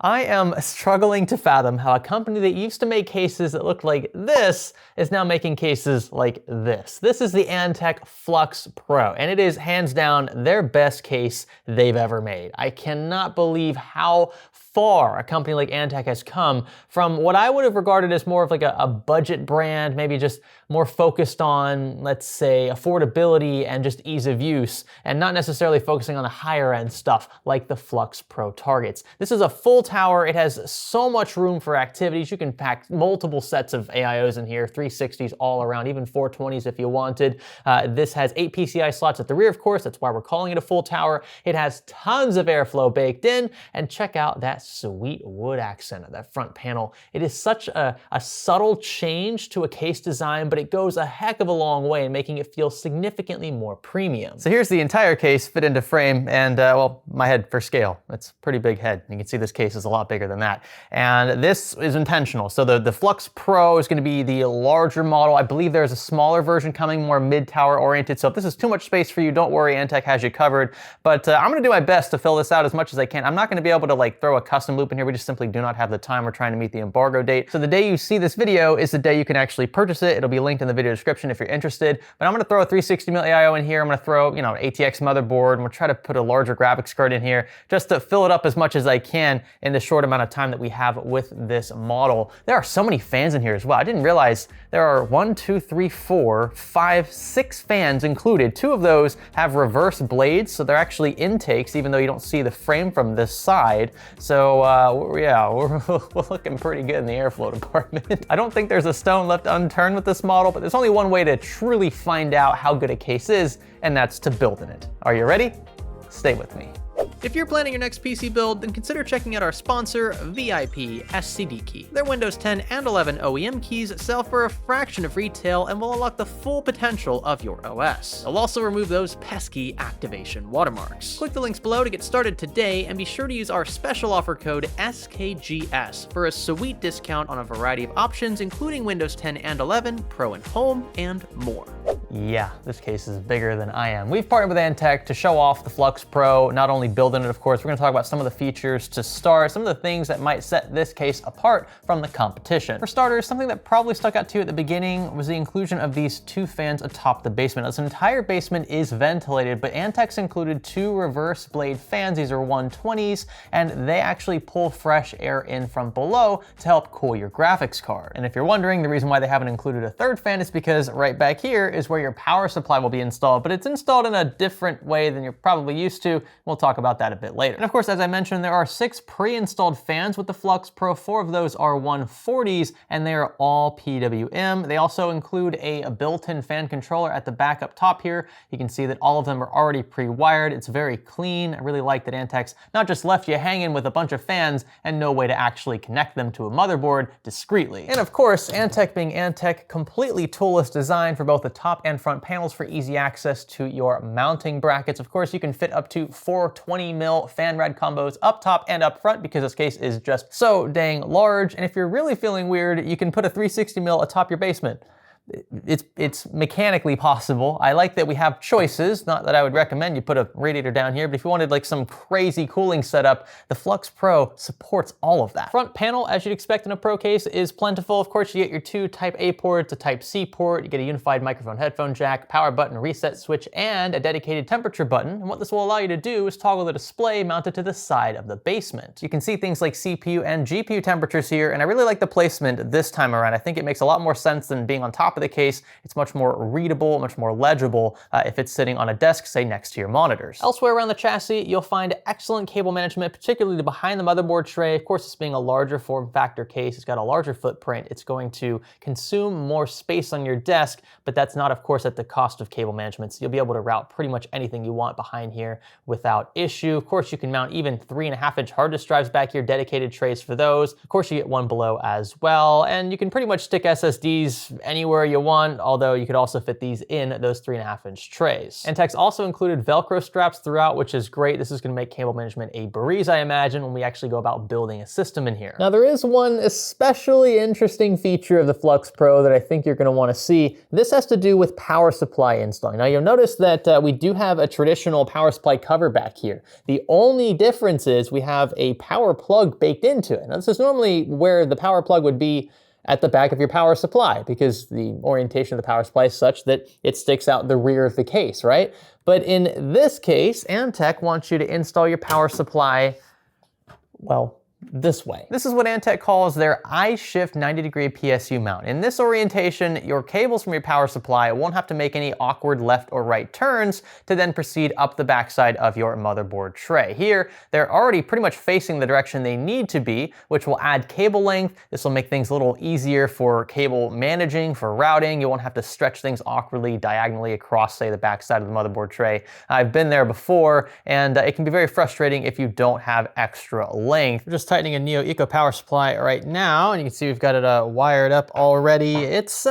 I am struggling to fathom how a company that used to make cases that looked like this is now making cases like this. This is the Antec Flux Pro, and it is hands down their best case they've ever made. I cannot believe how far a company like Antec has come from what I would have regarded as more of like a budget brand, maybe just more focused on, let's say, affordability and just ease of use, and not necessarily focusing on the higher end stuff like the Flux Pro targets. This is a full tower. It has so much room for activities. You can pack multiple sets of AIOs in here, 360s all around, even 420s if you wanted. This has 8 PCI slots at the rear, of course. That's why we're calling it a full tower. It has tons of airflow baked in, and check out that sweet wood accent of that front panel. It is such a subtle change to a case design, but it goes a heck of a long way in making it feel significantly more premium. So here's the entire case fit into frame, and well, my head for scale. It's a pretty big head. You can see this case is a lot bigger than that. And this is intentional. So the Flux Pro is going to be the larger model. I believe there's a smaller version coming, more mid-tower oriented. So if this is too much space for you, don't worry, Antec has you covered. But I'm going to do my best to fill this out as much as I can. I'm not going to be able to like throw a custom loop in here. We just simply do not have the time. We're trying to meet the embargo date. So the day you see this video is the day you can actually purchase it. It'll be linked in the video description if you're interested. But I'm going to throw a 360mm AIO in here. I'm going to throw, an ATX motherboard, and we'll try to put a larger graphics card in here just to fill it up as much as I can in the short amount of time that we have with this model. There are so many fans in here as well. I didn't realize there are 1, 2, 3, 4, 5, 6 fans included. 2 of those have reverse blades, so they're actually intakes, even though you don't see the frame from this side. So yeah, we're looking pretty good in the airflow department. I don't think there's a stone left unturned with this model, but there's only one way to truly find out how good a case is, and that's to build in it. Are you ready? Stay with me. If you're planning your next PC build, then consider checking out our sponsor, VIP SCD Key. Their Windows 10 and 11 OEM keys sell for a fraction of retail and will unlock the full potential of your OS. They'll also remove those pesky activation watermarks. Click the links below to get started today, and be sure to use our special offer code SKGS for a sweet discount on a variety of options, including Windows 10 and 11, Pro and Home, and more. Yeah, this case is bigger than I am. We've partnered with Antec to show off the Flux Pro, not only building it, of course, we're gonna talk about some of the features to start, some of the things that might set this case apart from the competition. For starters, something that probably stuck out to you at the beginning was the inclusion of these 2 fans atop the basement. This entire basement is ventilated, but Antec's included 2 reverse blade fans. These are 120s, and they actually pull fresh air in from below to help cool your graphics card. And if you're wondering, the reason why they haven't included a 3rd fan is because right back here is where your power supply will be installed, but it's installed in a different way than you're probably used to. We'll talk about that a bit later. And of course, as I mentioned, there are 6 pre-installed fans with the Flux Pro. 4 of those are 140s, and they are all PWM. They also include a built-in fan controller at the back up top here. You can see that all of them are already pre-wired. It's very clean. I really like that Antec's not just left you hanging with a bunch of fans and no way to actually connect them to a motherboard discreetly. And of course, Antec being Antec, completely toolless design for both the top and front panels for easy access to your mounting brackets. Of course, you can fit up to 420mm fan rad combos up top and up front because this case is just so dang large. And if you're really feeling weird, you can put a 360mm atop your basement. It's mechanically possible. I like that we have choices. Not that I would recommend you put a radiator down here, but if you wanted like some crazy cooling setup, the Flux Pro supports all of that. Front panel, as you'd expect in a Pro case, is plentiful. Of course, you get your 2 Type A ports, a Type C port, you get a unified microphone headphone jack, power button, reset switch, and a dedicated temperature button. And what this will allow you to do is toggle the display mounted to the side of the basement. You can see things like CPU and GPU temperatures here, and I really like the placement this time around. I think it makes a lot more sense than being on top of the case. It's much more readable, much more legible if it's sitting on a desk, say next to your monitors. Elsewhere around the chassis, you'll find excellent cable management, particularly behind the motherboard tray. Of course, it's being a larger form factor case. It's got a larger footprint. It's going to consume more space on your desk, but that's not, of course, at the cost of cable management. So you'll be able to route pretty much anything you want behind here without issue. Of course, you can mount even 3.5-inch hard disk drives back here, dedicated trays for those. Of course, you get one below as well, and you can pretty much stick SSDs anywhere anywhere you want, although you could also fit these in those 3.5-inch trays. Antec's also included Velcro straps throughout, which is great. This is gonna make cable management a breeze, I imagine, when we actually go about building a system in here. Now, there is one especially interesting feature of the Flux Pro that I think you're gonna wanna see. This has to do with power supply installing. Now, you'll notice that we do have a traditional power supply cover back here. The only difference is we have a power plug baked into it. Now, this is normally where the power plug would be at the back of your power supply, because the orientation of the power supply is such that it sticks out the rear of the case, right? But in this case, Antec wants you to install your power supply, well, this way. This is what Antec calls their I-shift 90-degree PSU mount. In this orientation, your cables from your power supply won't have to make any awkward left or right turns to then proceed up the backside of your motherboard tray. Here, they're already pretty much facing the direction they need to be, which will add cable length. This will make things a little easier for cable managing, for routing. You won't have to stretch things awkwardly diagonally across, say, the backside of the motherboard tray. I've been there before, and it can be very frustrating if you don't have extra length. Just tightening a Neo Eco power supply right now, and you can see we've got it wired up already. It's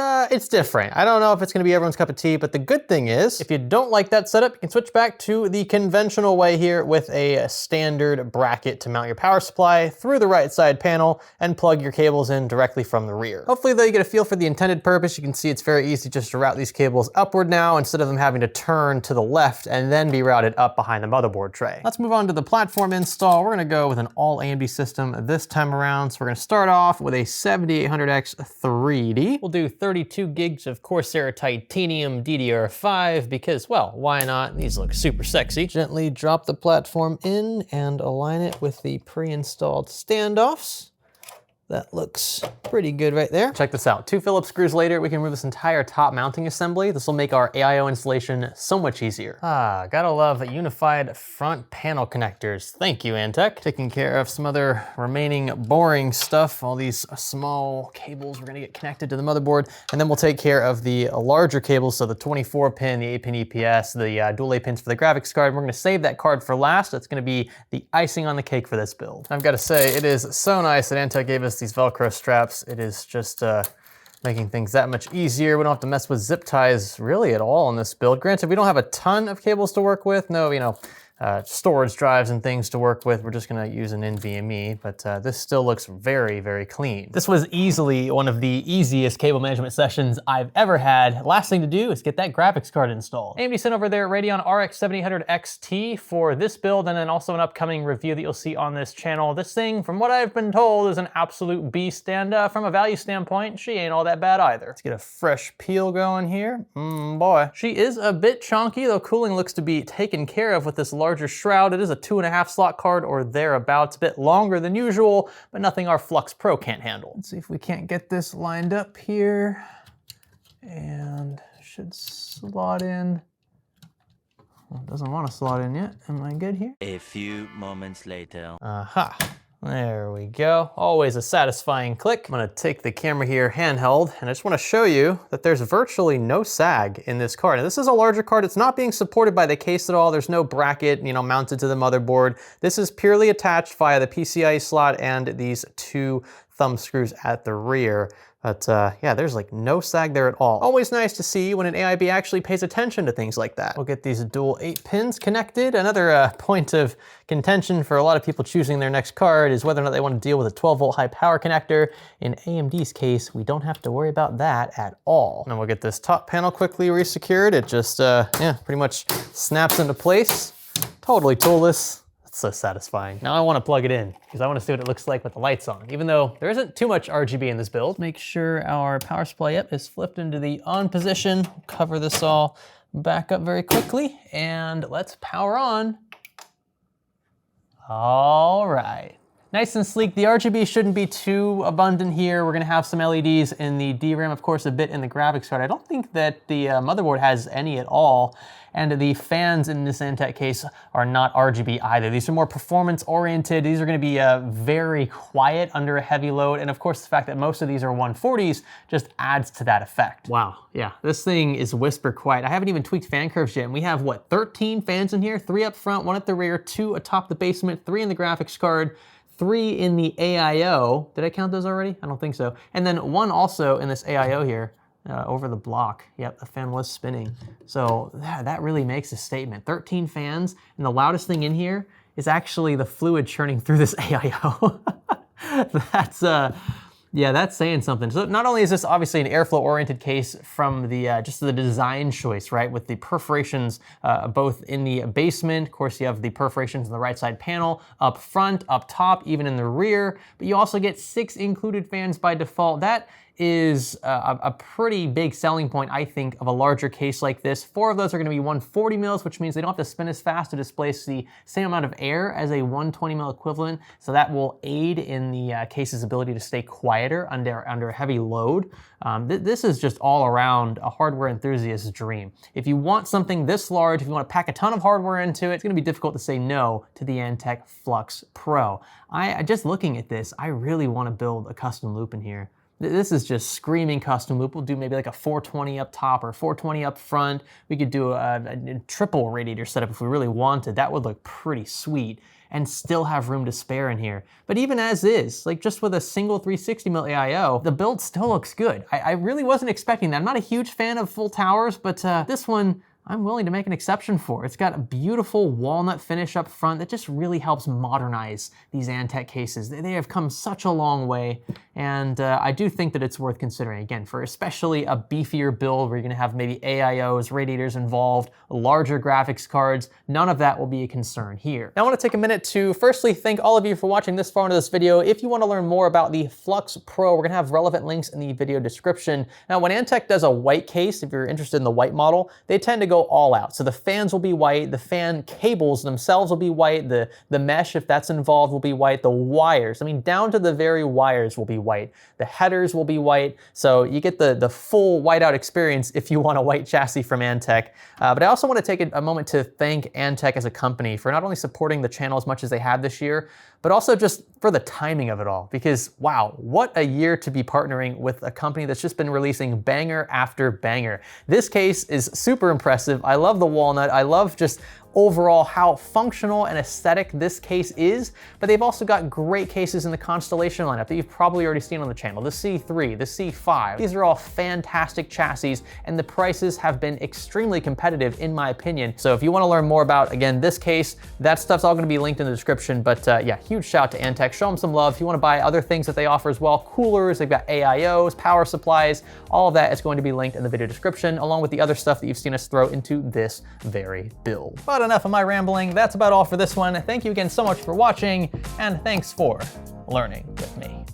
different. I don't know if it's gonna be everyone's cup of tea, but the good thing is, if you don't like that setup, you can switch back to the conventional way here with a standard bracket to mount your power supply through the right side panel and plug your cables in directly from the rear. Hopefully, though, you get a feel for the intended purpose. You can see it's very easy just to route these cables upward now instead of them having to turn to the left and then be routed up behind the motherboard tray. Let's move on to the platform install. We're gonna go with an all AMD system this time around. So we're gonna start off with a 7800X 3D. We'll do 32 gigs of Corsair Titanium DDR5 because, well, why not? These look super sexy. Gently drop the platform in and align it with the pre-installed standoffs. That looks pretty good right there. Check this out. 2 Phillips screws later, we can remove this entire top mounting assembly. This will make our AIO installation so much easier. Gotta love unified front panel connectors. Thank you, Antec. Taking care of some other remaining boring stuff. All these small cables we're gonna get connected to the motherboard, and then we'll take care of the larger cables, so the 24-pin, the 8-pin EPS, the dual 8 pins for the graphics card. We're gonna save that card for last. That's gonna be the icing on the cake for this build. I've gotta say, it is so nice that Antec gave us these Velcro straps. It is just making things that much easier. We don't have to mess with zip ties really at all in this build. Granted, we don't have a ton of cables to work with. No, storage drives and things to work with. We're just gonna use an NVMe, but this still looks very, very clean. This was easily one of the easiest cable management sessions I've ever had. Last thing to do is get that graphics card installed. AMD sent over their Radeon RX 7800 XT for this build, and then also an upcoming review that you'll see on this channel. This thing, from what I've been told, is an absolute beast, and from a value standpoint, she ain't all that bad either. Let's get a fresh peel going here. Boy. She is a bit chunky, though cooling looks to be taken care of with this larger shroud. It is a 2.5 slot card or thereabouts, a bit longer than usual, but nothing our Flux Pro can't handle. Let's see if we can't get this lined up here, and should slot in. Well, it doesn't want to slot in yet. Am I good here? A few moments later. Aha. There we go. Always a satisfying click. I'm gonna take the camera here handheld, and I just wanna show you that there's virtually no sag in this card. Now, this is a larger card. It's not being supported by the case at all. There's no bracket, mounted to the motherboard. This is purely attached via the PCIe slot and these 2 thumb screws at the rear. But yeah, there's like no sag there at all. Always nice to see when an AIB actually pays attention to things like that. We'll get these dual 8 pins connected. Another point of contention for a lot of people choosing their next card is whether or not they want to deal with a 12-volt high power connector. In AMD's case, we don't have to worry about that at all. And we'll get this top panel quickly resecured. It just, yeah, pretty much snaps into place. Totally toolless. It's so satisfying. Now I want to plug it in because I want to see what it looks like with the lights on, even though there isn't too much RGB in this build. Make sure our power supply is flipped into the on position. Cover this all back up very quickly, and let's power on. All right. Nice and sleek. The RGB shouldn't be too abundant here. We're gonna have some LEDs in the DRAM, of course, a bit in the graphics card. I don't think that the motherboard has any at all. And the fans in this Antec case are not RGB either. These are more performance oriented. These are gonna be very quiet under a heavy load. And of course, the fact that most of these are 140s just adds to that effect. Wow, yeah, this thing is whisper quiet. I haven't even tweaked fan curves yet. And we have, what, 13 fans in here? 3 up front, 1 at the rear, 2 atop the basement, 3 in the graphics card, 3 in the AIO. Did I count those already? I don't think so. And then 1 also in this AIO here. over the block. Yep, the fan was spinning. So that really makes a statement. 13 fans, and the loudest thing in here is actually the fluid churning through this AIO. Yeah, that's saying something. So not only is this obviously an airflow-oriented case from the just the design choice, right, with the perforations both in the basement. Of course, you have the perforations in the right side panel, up front, up top, even in the rear. But you also get 6 included fans by default. That is a pretty big selling point, I think, of a larger case like this. 4 of those are gonna be 140 mils, which means they don't have to spin as fast to displace the same amount of air as a 120 mil equivalent. So that will aid in the case's ability to stay quieter under a heavy load. This is just all around a hardware enthusiast's dream. If you want something this large, if you want to pack a ton of hardware into it, it's gonna be difficult to say no to the Antec Flux Pro. Just looking at this, I really wanna build a custom loop in here. This is just screaming custom loop. We'll do maybe like a 420 up top or 420 up front. We could do a triple radiator setup if we really wanted. That would look pretty sweet and still have room to spare in here. But even as is, like just with a single 360 mil AIO, the build still looks good. I really wasn't expecting that. I'm not a huge fan of full towers, but this one, I'm willing to make an exception for. It's got a beautiful walnut finish up front that just really helps modernize these Antec cases. They have come such a long way, and I do think that it's worth considering, again, for especially a beefier build where you're gonna have maybe AIOs, radiators involved, larger graphics cards. None of that will be a concern here. Now I wanna take a minute to firstly thank all of you for watching this far into this video. If you wanna learn more about the Flux Pro, we're gonna have relevant links in the video description. Now when Antec does a white case, if you're interested in the white model, they tend to go all out. So the fans will be white, the fan cables themselves will be white, the mesh, if that's involved, will be white, the wires, I mean, down to the very wires will be white. The headers will be white, so you get the full whiteout experience if you want a white chassis from Antec. But I also want to take a moment to thank Antec as a company for not only supporting the channel as much as they have this year, but also just for the timing of it all, because wow, what a year to be partnering with a company that's just been releasing banger after banger. This case is super impressive. I love the walnut. I love just overall how functional and aesthetic this case is, but they've also got great cases in the Constellation lineup that you've probably already seen on the channel, the C3, the C5. These are all fantastic chassis, and the prices have been extremely competitive in my opinion. So if you wanna learn more about, again, this case, that stuff's all gonna be linked in the description, but yeah, huge shout out to Antec. Show them some love. If you wanna buy other things that they offer as well, coolers, they've got AIOs, power supplies, all of that is going to be linked in the video description, along with the other stuff that you've seen us throw into this very build. But enough of my rambling. That's about all for this one. Thank you again so much for watching, and thanks for learning with me.